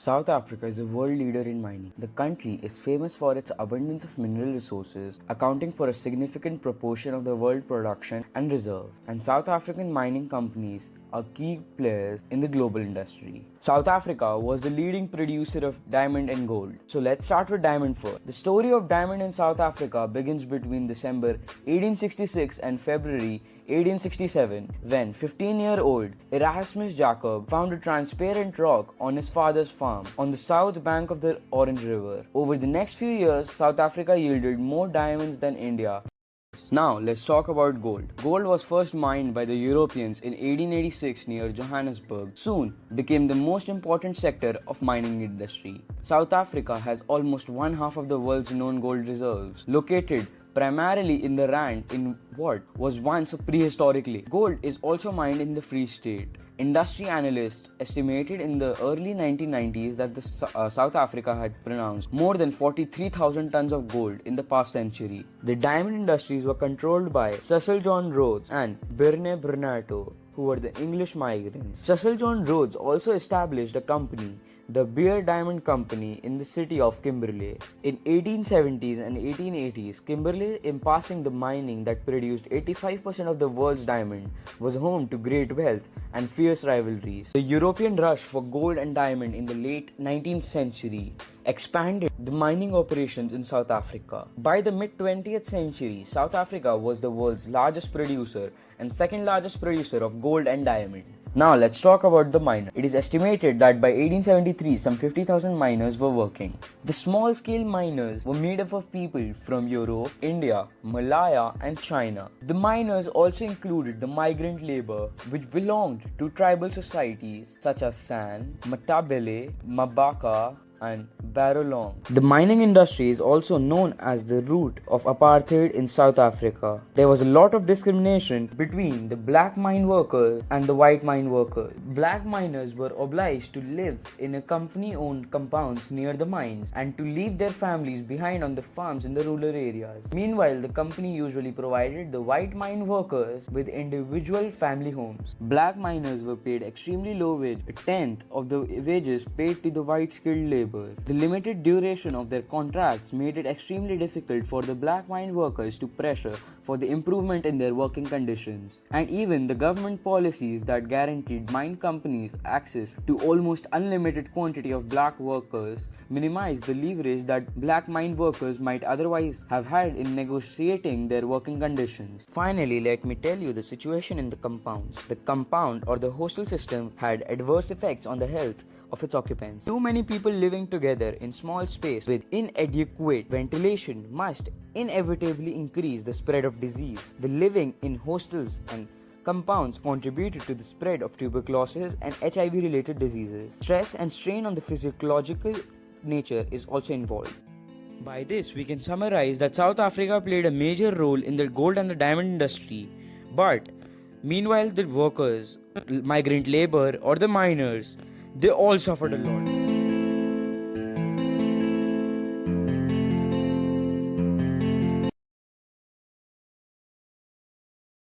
South Africa is a world leader in mining. The country is famous for its abundance of mineral resources, accounting for a significant proportion of the world production and reserve. And South African mining companies are key players in the global industry. South Africa was the leading producer of diamond and gold. So let's start with diamond first. The story of diamond in South Africa begins between December 1866 and February 1867, when 15-year-old Erasmus Jacob found a transparent rock on his father's farm on the south bank of the Orange River. Over the next few years, South Africa yielded more diamonds than India. Now, let's talk about gold. Gold was first mined by the Europeans in 1886 near Johannesburg. Soon became the most important sector of mining industry. South Africa has almost one half of the world's known gold reserves, located primarily in the Rand in what was once a prehistoric lake. Gold is also mined in the Free State. Industry analysts estimated in the early 1990s that South Africa had pronounced more than 43,000 tons of gold in the past century. The diamond industries were controlled by Cecil John Rhodes and Birne Bernato, who were the English migrants. Cecil John Rhodes also established a company, the Beer Diamond Company, in the city of Kimberley. In 1870s and 1880s, Kimberley, impasing the mining that produced 85% of the world's diamond, was home to great wealth and fierce rivalries. The European rush for gold and diamond in the late 19th century expanded the mining operations in South Africa. By the mid-20th century, South Africa was the world's largest producer and second largest producer of gold and diamond. Now let's talk about the miner. It is estimated that by 1873, some 50,000 miners were working. The small-scale miners were made up of people from Europe, India, Malaya, and China. The miners also included the migrant labor, which belonged to tribal societies such as San, Matabele, Mabaka, and Barolong. The mining industry is also known as the root of apartheid in South Africa. There was a lot of discrimination between the black mine workers and the white mine workers. Black miners were obliged to live in a company-owned compounds near the mines and to leave their families behind on the farms in the rural areas. Meanwhile, the company usually provided the white mine workers with individual family homes. Black miners were paid extremely low wage, a tenth of the wages paid to the white skilled labor. The limited duration of their contracts made it extremely difficult for the black mine workers to pressure for the improvement in their working conditions. And even the government policies that guaranteed mine companies access to almost unlimited quantity of black workers minimized the leverage that black mine workers might otherwise have had in negotiating their working conditions. Finally, let me tell you the situation in the compounds. The compound or the hostel system had adverse effects on the health of its occupants. Too many people living together in small space with inadequate ventilation must inevitably increase the spread of disease. The living in hostels and compounds contributed to the spread of tuberculosis and HIV related diseases. Stress and strain on the physiological nature is also involved. By this, we can summarize that South Africa played a major role in the gold and the diamond industry, but meanwhile the workers, migrant labor or the miners, they all suffered a lot.